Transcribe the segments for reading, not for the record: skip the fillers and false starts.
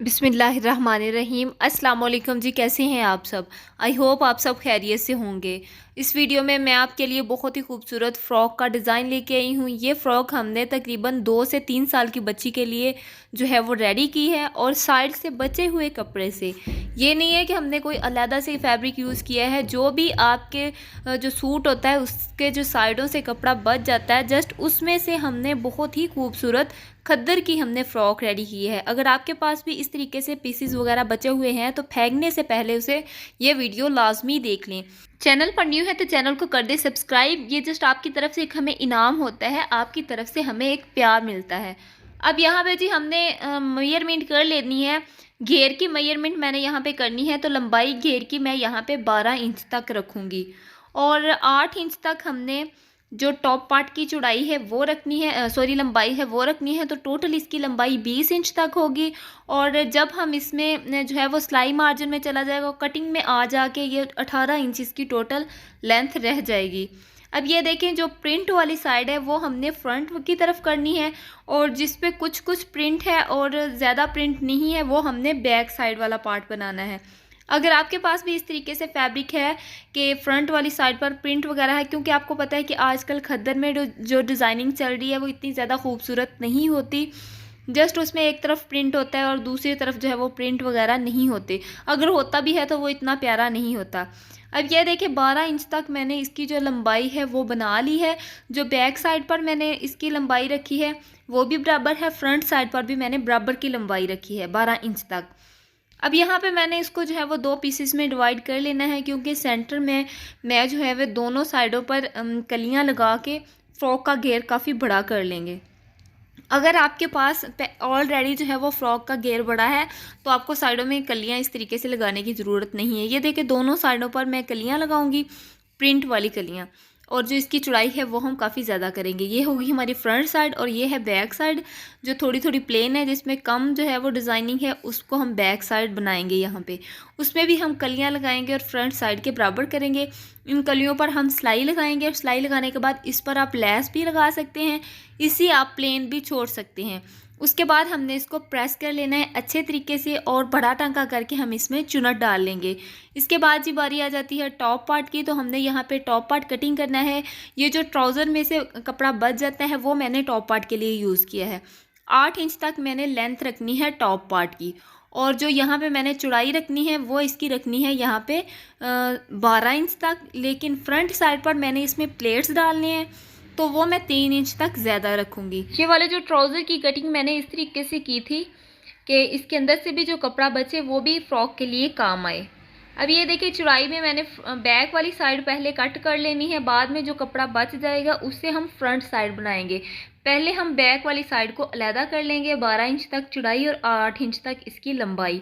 बिस्मिल्लाहिर्रहमानिर्रहीम। अस्सलाम वालेकुम जी, कैसे हैं आप सब। आई होप आप सब खैरियत से होंगे। इस वीडियो में मैं आपके लिए बहुत ही खूबसूरत फ़्रॉक का डिज़ाइन लेके आई हूँ। ये फ़्रॉक हमने तकरीबन 2 से 3 साल की बच्ची के लिए जो है वो रेडी की है, और साइड से बचे हुए कपड़े से। ये नहीं है कि हमने कोई अलहदा से फैब्रिक यूज़ किया है। जो भी आपके जो सूट होता है उसके जो साइडों से कपड़ा बच जाता है, जस्ट उसमें से हमने बहुत ही खूबसूरत खद्दर की हमने फ़्रॉक रेडी की है। अगर आपके पास भी इस तरीके से पीसीज वगैरह बचे हुए हैं तो फेंकने से पहले उसे ये वीडियो लाजमी देख लें। चैनल पर न्यू है तो चैनल को कर दे सब्सक्राइब। ये जस्ट आपकी तरफ से एक हमें इनाम होता है, आपकी तरफ से हमें एक प्यार मिलता है। अब यहाँ पे जी हमने मेजरमेंट कर लेनी है। घेर की मेजरमेंट मैंने यहाँ पे करनी है, तो लंबाई घेर की मैं यहाँ पे 12 इंच तक रखूँगी, और 8 इंच तक हमने जो टॉप पार्ट की चौड़ाई है वो रखनी है, सॉरी लंबाई है वो रखनी है। तो टोटल इसकी लंबाई 20 इंच तक होगी। और जब हम इसमें जो है वो सिलाई मार्जिन में चला जाएगा, कटिंग में आ जाके ये 18 इंच इसकी टोटल लेंथ रह जाएगी। अब ये देखें, जो प्रिंट वाली साइड है वो हमने फ्रंट की तरफ करनी है, और जिस पे कुछ कुछ प्रिंट है और ज़्यादा प्रिंट नहीं है वो हमने बैक साइड वाला पार्ट बनाना है। अगर आपके पास भी इस तरीके से फैब्रिक है कि फ्रंट वाली साइड पर प्रिंट वगैरह है, क्योंकि आपको पता है कि आजकल खद्दर में जो डिज़ाइनिंग चल रही है वो इतनी ज़्यादा खूबसूरत नहीं होती। जस्ट उसमें एक तरफ प्रिंट होता है और दूसरी तरफ जो है वो प्रिंट वगैरह नहीं होते। अगर होता भी है तो वो इतना प्यारा नहीं होता। अब ये देखिए 12 इंच तक मैंने इसकी जो लंबाई है वो बना ली है। जो बैक साइड पर मैंने इसकी लंबाई रखी है वो भी बराबर है, फ्रंट साइड पर भी मैंने बराबर की लंबाई रखी है 12 इंच तक। अब यहाँ पे मैंने इसको जो है वो 2 पीसेस में डिवाइड कर लेना है, क्योंकि सेंटर में मैं जो है वो दोनों साइडों पर कलियाँ लगा के फ्रॉक का घेर काफ़ी बड़ा कर लेंगे। अगर आपके पास ऑलरेडी जो है वो फ्रॉक का घेर बड़ा है तो आपको साइडों में कलियाँ इस तरीके से लगाने की ज़रूरत नहीं है। ये देखिए दोनों साइडों पर मैं कलियाँ लगाऊंगी, प्रिंट वाली कलियाँ, और जो इसकी चौड़ाई है वो हम काफ़ी ज़्यादा करेंगे। ये होगी हमारी फ्रंट साइड, और ये है बैक साइड जो थोड़ी थोड़ी प्लेन है, जिसमें कम जो है वो डिज़ाइनिंग है, उसको हम बैक साइड बनाएंगे। यहाँ पे उसमें भी हम कलियाँ लगाएंगे और फ्रंट साइड के बराबर करेंगे। इन कलियों पर हम सिलाई लगाएंगे, और सिलाई लगाने के बाद इस पर आप लेस भी लगा सकते हैं, इसी आप प्लेन भी छोड़ सकते हैं। उसके बाद हमने इसको प्रेस कर लेना है अच्छे तरीके से, और बड़ा टांका करके हम इसमें चुनट डाल लेंगे। इसके बाद जी बारी आ जाती है टॉप पार्ट की, तो हमने यहाँ पे टॉप पार्ट कटिंग करना है। ये जो ट्राउज़र में से कपड़ा बच जाता है वो मैंने टॉप पार्ट के लिए यूज़ किया है। 8 इंच तक मैंने लेंथ रखनी है टॉप पार्ट की, और जो यहाँ पे मैंने चौड़ाई रखनी है वो इसकी रखनी है यहाँ पे 12 इंच तक। लेकिन फ्रंट साइड पर मैंने इसमें प्लेट्स डालने हैं, तो वो मैं 3 इंच तक ज़्यादा रखूँगी। ये वाले जो ट्राउज़र की कटिंग मैंने इस तरीके से की थी कि इसके अंदर से भी जो कपड़ा बचे वो भी फ्रॉक के लिए काम आए। अब ये देखिए चौड़ाई में मैंने बैक वाली साइड पहले कट कर लेनी है, बाद में जो कपड़ा बच जाएगा उससे हम फ्रंट साइड बनाएंगे। पहले हम बैक वाली साइड को अलहदा कर लेंगे, 12 इंच तक चौड़ाई और 8 इंच तक इसकी लंबाई,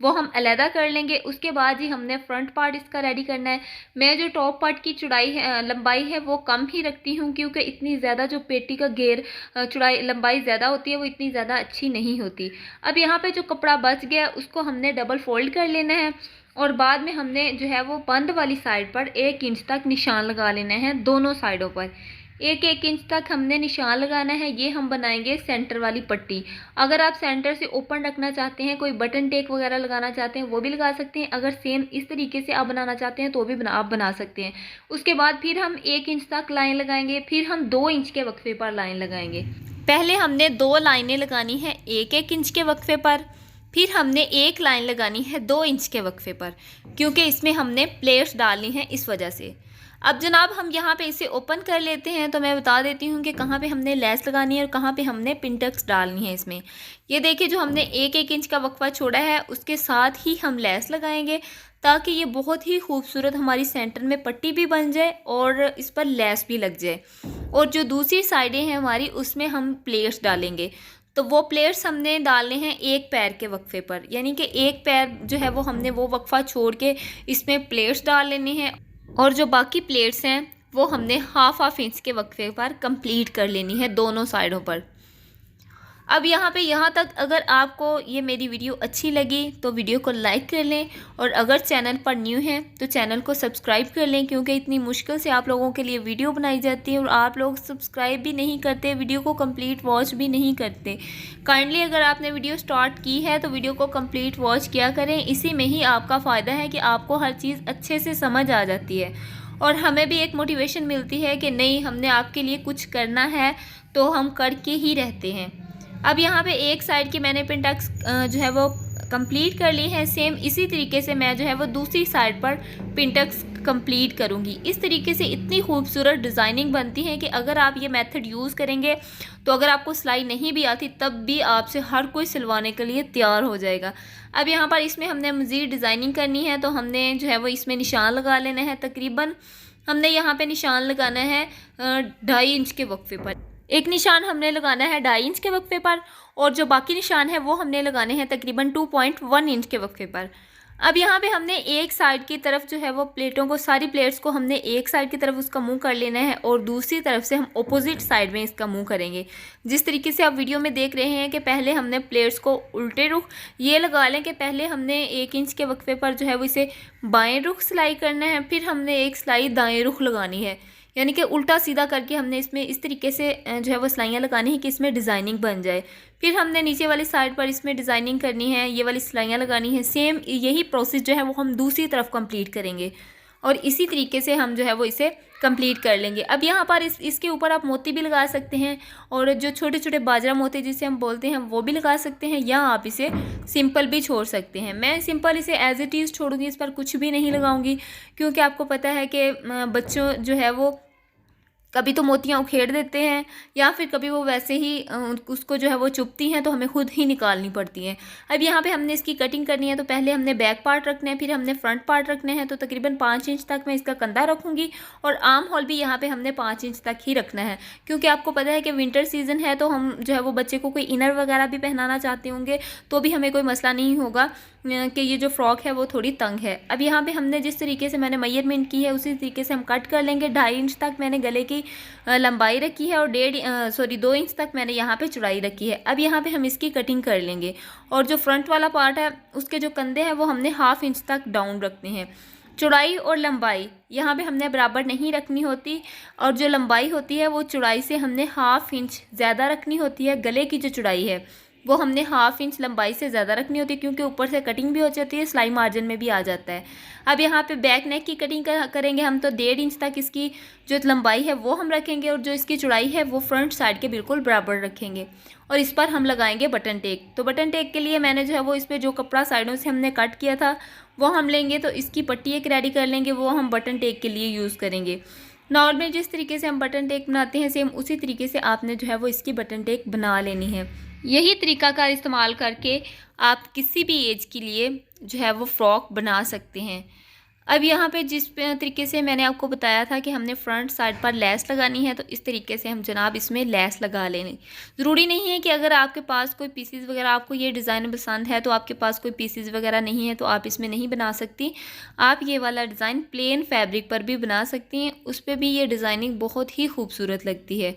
वो हम अलहदा कर लेंगे। उसके बाद ही हमने फ्रंट पार्ट इसका रेडी करना है। मैं जो टॉप पार्ट की चौड़ाई है लंबाई है वो कम ही रखती हूँ, क्योंकि इतनी ज़्यादा जो पेटी का घेर चौड़ाई लंबाई ज़्यादा होती है वो इतनी ज़्यादा अच्छी नहीं होती। अब यहाँ पे जो कपड़ा बच गया उसको हमने डबल फोल्ड कर लेना है, और बाद में हमने जो है वो बंद वाली साइड पर 1 इंच तक निशान लगा लेना है। दोनों साइडों पर 1-1 इंच तक हमने निशान लगाना है। ये हम बनाएंगे सेंटर वाली पट्टी। अगर आप सेंटर से ओपन रखना चाहते हैं, कोई बटन टेक वगैरह लगाना चाहते हैं वो भी लगा सकते हैं। अगर सेम इस तरीके से आप बनाना चाहते हैं तो भी आप बना सकते हैं। उसके बाद फिर हम 1 इंच तक लाइन लगाएंगे, फिर हम 2 इंच के वक्फे पर लाइन लगाएंगे। पहले हमने 2 लाइनें लगानी है 1-1 इंच के वक्फे पर, फिर हमने 1 लाइन लगानी है 2 इंच के वक्फे पर, क्योंकि इसमें हमने प्लेट्स डालनी है इस वजह से। अब जनाब हम यहाँ पे इसे ओपन कर लेते हैं, तो मैं बता देती हूँ कि कहाँ पे हमने लेस लगानी है और कहाँ पे हमने पिनटक्स डालनी है इसमें। ये देखिए जो हमने 1-1 इंच का वक्फा छोड़ा है उसके साथ ही हम लेस लगाएंगे, ताकि ये बहुत ही खूबसूरत हमारी सेंटर में पट्टी भी बन जाए और इस पर लेस भी लग जाए। और जो दूसरी साइडें हैं हमारी उसमें हम प्लेट्स डालेंगे, तो वो प्लेट्स हमने डालने हैं 1 पैर के वक्फे पर, यानी कि 1 पैर जो है वो हमने वो वक्फा छोड़ के इसमें प्लेट्स डाल लेने हैं, और जो बाकी प्लेट्स हैं वो हमने हाफ इंच के वक्फे पर कंप्लीट कर लेनी है दोनों साइडों पर। अब यहाँ तक अगर आपको ये मेरी वीडियो अच्छी लगी तो वीडियो को लाइक कर लें, और अगर चैनल पर न्यू हैं तो चैनल को सब्सक्राइब कर लें, क्योंकि इतनी मुश्किल से आप लोगों के लिए वीडियो बनाई जाती है और आप लोग सब्सक्राइब भी नहीं करते, वीडियो को कंप्लीट वॉच भी नहीं करते। काइंडली अगर आपने वीडियो स्टार्ट की है तो वीडियो को कंप्लीट वॉच किया करें, इसी में ही आपका फ़ायदा है कि आपको हर चीज़ अच्छे से समझ आ जाती है और हमें भी एक मोटिवेशन मिलती है कि नहीं, हमने आपके लिए कुछ करना है तो हम करके ही रहते हैं। अब यहाँ पे एक साइड की मैंने पिंटक्स जो है वो कंप्लीट कर ली है। सेम इसी तरीके से मैं जो है वो दूसरी साइड पर पिंटक्स कंप्लीट करूँगी। इस तरीके से इतनी खूबसूरत डिज़ाइनिंग बनती है कि अगर आप ये मेथड यूज़ करेंगे तो अगर आपको सिलाई नहीं भी आती तब भी आपसे हर कोई सिलवाने के लिए तैयार हो जाएगा। अब यहाँ पर इसमें हमने मज़ीद डिज़ाइनिंग करनी है तो हमने जो है वो इसमें निशान लगा लेना है। तकरीबन हमने यहाँ पे निशान लगाना है 2.5 इंच के वक्फे पर। एक निशान हमने लगाना है 2.5 इंच के वक्फे पर, और जो बाकी निशान है वो हमने लगाने हैं तकरीबन 2.1 इंच के वक्फे पर। अब यहाँ पे हमने एक साइड की तरफ जो है वो प्लेटों को, सारी प्लेट्स को हमने एक साइड की तरफ उसका मुंह कर लेना है और दूसरी तरफ से हम ऑपोजिट साइड में इसका मुंह करेंगे। जिस तरीके से आप वीडियो में देख रहे हैं कि पहले हमने प्लेट्स को उल्टे रुख ये लगा लें कि पहले हमने 1 इंच के वक्फे पर जो है वो इसे बाएँ रुख सिलाई करना है, फिर हमने एक सिलाई दाएँ रुख लगानी है, यानी कि उल्टा सीधा करके हमने इसमें इस तरीके से जो है वो सिलाइयाँ लगानी है कि इसमें डिज़ाइनिंग बन जाए। फिर हमने नीचे वाली साइड पर इसमें डिज़ाइनिंग करनी है, ये वाली सिलाइयाँ लगानी है। सेम यही प्रोसेस जो है वो हम दूसरी तरफ कंप्लीट करेंगे और इसी तरीके से हम जो है वो इसे कंप्लीट कर लेंगे। अब यहाँ पर इसके ऊपर आप मोती भी लगा सकते हैं और जो छोटे छोटे बाजरा मोती जिसे हम बोलते हैं वो भी लगा सकते हैं, या आप इसे सिंपल भी छोड़ सकते हैं। मैं सिंपल इसे एज इट इज़ छोड़ूंगी, इस पर कुछ भी नहीं लगाऊंगी, क्योंकि आपको पता है कि बच्चों जो है वो कभी तो मोतियाँ उखेड़ देते हैं या फिर कभी वो वैसे ही उसको जो है वो चुभती हैं तो हमें खुद ही निकालनी पड़ती हैं। अब यहाँ पे हमने इसकी कटिंग करनी है तो पहले हमने बैक पार्ट रखना है, फिर हमने फ्रंट पार्ट रखने हैं। तो तकरीबन 5 इंच तक मैं इसका कंधा रखूँगी और आर्म होल भी यहाँ पे हमने 5 इंच तक ही रखना है, क्योंकि आपको पता है कि विंटर सीज़न है तो हम जो है वो बच्चे को कोई इनर वगैरह भी पहनाना चाहते होंगे तो भी हमें कोई मसला नहीं होगा कि ये जो फ्रॉक है वो थोड़ी तंग है। अब यहाँ पे हमने जिस तरीके से मैंने मेजरमेंट की है उसी तरीके से हम कट कर लेंगे। 2.5 इंच तक मैंने गले की लंबाई रखी है और 2 इंच तक मैंने यहाँ पे चौड़ाई रखी है। अब यहाँ पे हम इसकी कटिंग कर लेंगे और जो फ्रंट वाला पार्ट है उसके जो कंधे हैं वो हमने 1/2 इंच तक डाउन रखने हैं। चौड़ाई और लंबाई यहाँ पे हमने बराबर नहीं रखनी होती, और जो लंबाई होती है वो चौड़ाई से हमने 1/2 इंच ज़्यादा रखनी होती है। गले की जो चौड़ाई है वो हमने 1/2 इंच लंबाई से ज़्यादा रखनी होती है, क्योंकि ऊपर से कटिंग भी हो जाती है, सिलाई मार्जिन में भी आ जाता है। अब यहाँ पे बैक नेक की कटिंग करेंगे हम तो 1.5 इंच तक इसकी जो लंबाई है वो हम रखेंगे और जो इसकी चौड़ाई है वो फ्रंट साइड के बिल्कुल बराबर रखेंगे और इस पर हम लगाएंगे बटन टेक। तो बटन टेक के लिए मैंने जो है वो इस पर जो कपड़ा साइडों से हमने कट किया था वो हम लेंगे, तो इसकी पट्टी एक रेडी कर लेंगे, वो हम बटन टेक के लिए यूज़ करेंगे। नॉर्मल जिस तरीके से हम बटन टेक बनाते हैं सेम उसी तरीके से आपने जो है वो इसकी बटन टेक बना लेनी है। यही तरीका का इस्तेमाल करके आप किसी भी एज के लिए जो है वो फ्रॉक बना सकते हैं। अब यहाँ पे जिस तरीके से मैंने आपको बताया था कि हमने फ्रंट साइड पर लेस लगानी है, तो इस तरीके से हम जनाब इसमें लेस लगा लेंगे। ज़रूरी नहीं है कि अगर आपके पास कोई पीसीज वगैरह, आपको ये डिज़ाइन पसंद है तो आपके पास कोई पीसीज वगैरह नहीं है तो आप इसमें नहीं बना सकती। आप ये वाला डिज़ाइन प्लेन फैब्रिक पर भी बना सकती हैं, उस पर भी ये डिज़ाइनिंग बहुत ही खूबसूरत लगती है।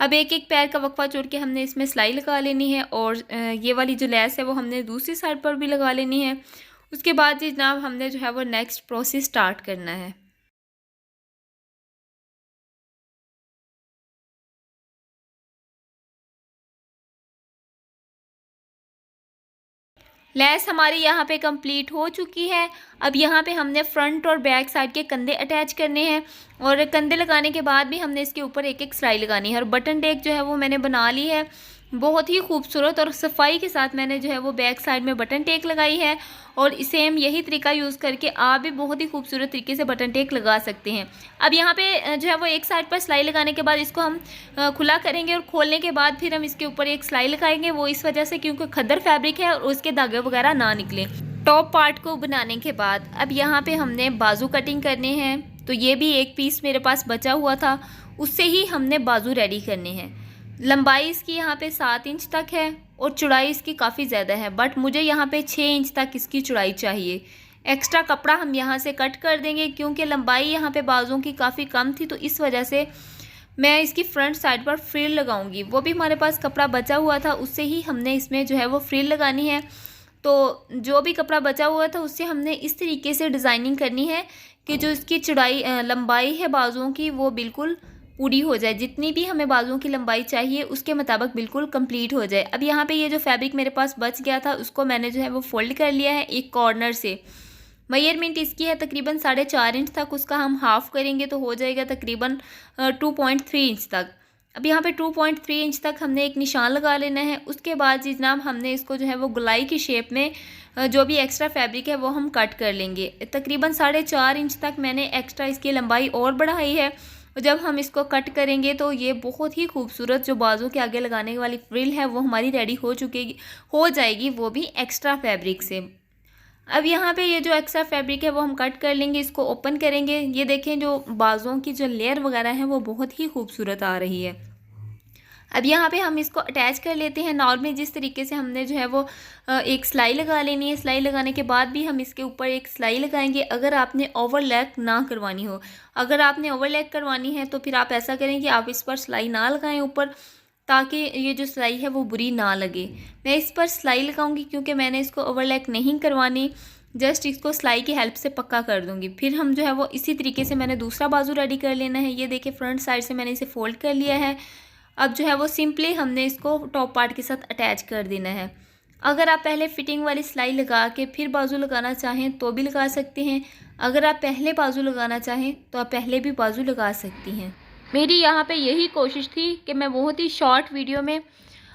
अब एक एक पैर का वक्फा छोड़ के हमने इसमें सिलाई लगा लेनी है और ये वाली जो लेस है वो हमने दूसरी साइड पर भी लगा लेनी है। उसके बाद जी जनाब हमने जो है वो नेक्स्ट प्रोसेस स्टार्ट करना है। लेस हमारी यहाँ पे कंप्लीट हो चुकी है। अब यहाँ पे हमने फ्रंट और बैक साइड के कंधे अटैच करने हैं और कंधे लगाने के बाद भी हमने इसके ऊपर एक एक सिलाई लगानी है और बटन टेक जो है वो मैंने बना ली है बहुत ही खूबसूरत और सफाई के साथ। मैंने जो है वो बैक साइड में बटन टेक लगाई है और सेम यही तरीका यूज़ करके आप भी बहुत ही खूबसूरत तरीके से बटन टेक लगा सकते हैं। अब यहाँ पे जो है वो एक साइड पर सिलाई लगाने के बाद इसको हम खुला करेंगे और खोलने के बाद फिर हम इसके ऊपर एक सिलाई लगाएंगे, वो इस वजह से क्योंकि खद्दर फैब्रिक है और उसके धागे वगैरह ना निकले। टॉप पार्ट को बनाने के बाद अब यहाँ पे हमने बाजू कटिंग करने हैं, तो ये भी एक पीस मेरे पास बचा हुआ था, उससे ही हमने बाजू रेडी करने हैं। लंबाई इसकी यहाँ पे 7 इंच तक है और चौड़ाई इसकी काफ़ी ज़्यादा है, बट मुझे यहाँ पे 6 इंच तक इसकी चौड़ाई चाहिए। एक्स्ट्रा कपड़ा हम यहाँ से कट कर देंगे क्योंकि लंबाई यहाँ पे बाजुओं की काफ़ी कम थी, तो इस वजह से मैं इसकी फ्रंट साइड पर फ्रिल लगाऊंगी। वो भी हमारे पास कपड़ा बचा हुआ था, उससे ही हमने इसमें जो है वो फ्रिल लगानी है। तो जो भी कपड़ा बचा हुआ था उससे हमने इस तरीके से डिज़ाइनिंग करनी है कि जो इसकी चौड़ाई लंबाई है बाजुओं की वो बिल्कुल पूरी हो जाए। जितनी भी हमें बाजुओं की लंबाई चाहिए उसके मुताबिक बिल्कुल कंप्लीट हो जाए। अब यहाँ पे ये जो फैब्रिक मेरे पास बच गया था उसको मैंने जो है वो फोल्ड कर लिया है एक कॉर्नर से। मेजरमेंट इसकी है तकरीबन 4.5 इंच तक, उसका हम हाफ़ करेंगे तो हो जाएगा तकरीबन 2.3 इंच तक। अब यहाँ पे 2.3 इंच तक हमने एक निशान लगा लेना है। उसके बाद जी जनाब हमने इसको जो है वो गोलाई की शेप में जो भी एक्स्ट्रा फैब्रिक है वो हम कट कर लेंगे। तकरीबन 4.5 इंच तक मैंने एक्स्ट्रा इसकी लंबाई और बढ़ाई है। जब हम इसको कट करेंगे तो ये बहुत ही खूबसूरत जो बाजू के आगे लगाने वाली फ्रिल है वो हमारी रेडी हो जाएगी, वो भी एक्स्ट्रा फैब्रिक से। अब यहाँ पे ये जो एक्स्ट्रा फैब्रिक है वो हम कट कर लेंगे, इसको ओपन करेंगे। ये देखें जो बाजुओं की जो लेयर वगैरह है वो बहुत ही खूबसूरत आ रही है। अब यहाँ पे हम इसको अटैच कर लेते हैं। नॉर्मली जिस तरीके से हमने जो है वो एक सिलाई लगा लेनी है। सिलाई लगाने के बाद भी हम इसके ऊपर एक सिलाई लगाएंगे अगर आपने ओवरलैक ना करवानी हो। अगर आपने ओवरलैक करवानी है तो फिर आप ऐसा करें कि आप इस पर सिलाई ना लगाएं ऊपर, ताकि ये जो सिलाई है वो बुरी ना लगे। मैं इस पर सिलाई लगाऊंगी क्योंकि मैंने इसको ओवरलैक नहीं करवानी, जस्ट इसको सिलाई की हेल्प से पक्का कर दूंगी। फिर हम जो है वो इसी तरीके से मैंने दूसरा बाजू रेडी कर लेना है। ये देखिए फ्रंट साइड से मैंने इसे फोल्ड कर लिया है। अब जो है वो सिंपली हमने इसको टॉप पार्ट के साथ अटैच कर देना है। अगर आप पहले फिटिंग वाली सिलाई लगा के फिर बाजू लगाना चाहें तो भी लगा सकते हैं। अगर आप पहले बाजू लगाना चाहें तो आप पहले भी बाजू लगा सकती हैं। मेरी यहाँ पे यही कोशिश थी कि मैं बहुत ही शॉर्ट वीडियो में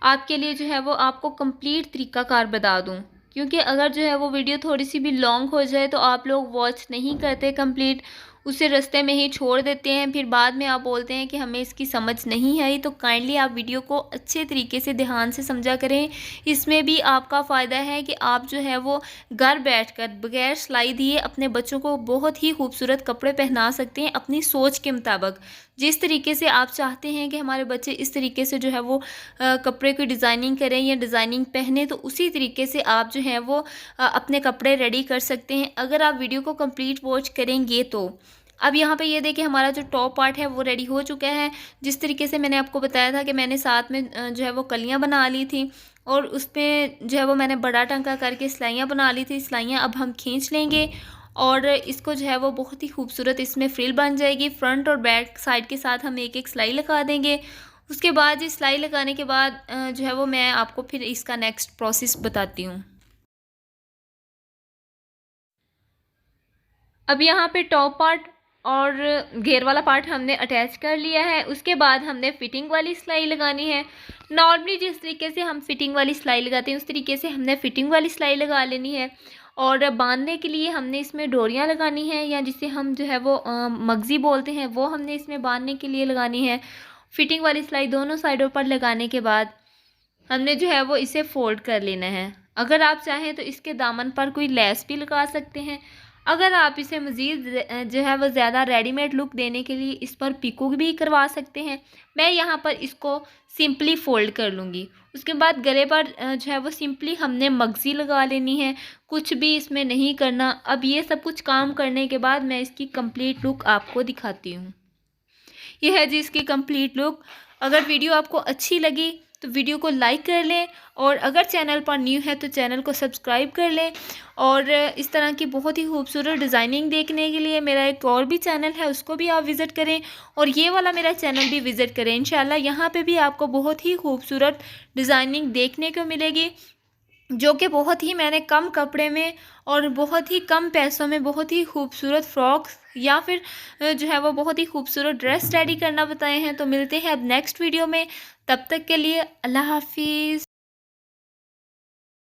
आपके लिए जो है वो आपको कंप्लीट तरीक़ाकार बता दूँ, क्योंकि अगर जो है वो वीडियो थोड़ी सी भी लॉन्ग हो जाए तो आप लोग वॉच नहीं करते कंप्लीट, उसे रास्ते में ही छोड़ देते हैं। फिर बाद में आप बोलते हैं कि हमें इसकी समझ नहीं आई। तो काइंडली आप वीडियो को अच्छे तरीके से ध्यान से समझा करें। इसमें भी आपका फ़ायदा है कि आप जो है वो घर बैठकर बगैर सिलाई दिए अपने बच्चों को बहुत ही खूबसूरत कपड़े पहना सकते हैं अपनी सोच के मुताबिक। जिस तरीके से आप चाहते हैं कि हमारे बच्चे इस तरीके से जो है वो कपड़े की डिज़ाइनिंग करें या डिज़ाइनिंग पहने, तो उसी तरीके से आप जो है वो अपने कपड़े रेडी कर सकते हैं अगर आप वीडियो को कंप्लीट वॉच करेंगे तो। अब यहाँ पे ये देखिए हमारा जो टॉप पार्ट है वो रेडी हो चुका है। जिस तरीके से मैंने आपको बताया था कि मैंने साथ में जो है वो कलियाँ बना ली थी और उस पर जो है वो मैंने बड़ा टंका करके सिलाइयाँ बना ली थी। सिलाइयाँ अब हम खींच लेंगे और इसको जो है वो बहुत ही खूबसूरत इसमें फ्रिल बन जाएगी। फ्रंट और बैक साइड के साथ हम एक एक सिलाई लगा देंगे। उसके बाद ये सिलाई लगाने के बाद जो है वो मैं आपको फिर इसका नेक्स्ट प्रोसेस बताती हूँ। अब यहाँ पे टॉप पार्ट और घेर वाला पार्ट हमने अटैच कर लिया है। उसके बाद हमने फिटिंग वाली सिलाई लगानी है। नॉर्मली जिस तरीके से हम फिटिंग वाली सिलाई लगाते हैं उस तरीके से हमने फिटिंग वाली सिलाई लगा लेनी है। और बांधने के लिए हमने इसमें डोरियां लगानी है, या जिसे हम जो है वो मगज़ी बोलते हैं, वो हमने इसमें बांधने के लिए लगानी है। फिटिंग वाली सिलाई दोनों साइडों पर लगाने के बाद हमने जो है वो इसे फोल्ड कर लेना है। अगर आप चाहें तो इसके दामन पर कोई लेस भी लगा सकते हैं। अगर आप इसे मज़ीद जो है वो ज़्यादा रेडीमेड लुक देने के लिए इस पर पिको भी करवा सकते हैं। मैं यहाँ पर इसको सिंपली फ़ोल्ड कर लूँगी। उसके बाद गले पर जो है वो सिंपली हमने मगज़ी लगा लेनी है, कुछ भी इसमें नहीं करना। अब ये सब कुछ काम करने के बाद मैं इसकी कंप्लीट लुक आपको दिखाती हूँ। यह है जी इसकी कंप्लीट लुक। अगर वीडियो आपको अच्छी लगी तो वीडियो को लाइक कर लें, और अगर चैनल पर न्यू है तो चैनल को सब्सक्राइब कर लें। और इस तरह की बहुत ही खूबसूरत डिज़ाइनिंग देखने के लिए मेरा एक और भी चैनल है, उसको भी आप विज़िट करें, और ये वाला मेरा चैनल भी विज़िट करें। इंशाल्लाह यहाँ पे भी आपको बहुत ही खूबसूरत डिज़ाइनिंग देखने को मिलेगी, जो कि बहुत ही मैंने कम कपड़े में और बहुत ही कम पैसों में बहुत ही खूबसूरत फ्रॉक्स या फिर जो है वो बहुत ही खूबसूरत ड्रेस रेडी करना बताए हैं। तो मिलते हैं अब नेक्स्ट वीडियो में, तब तक के लिए अल्लाह हाफिज़।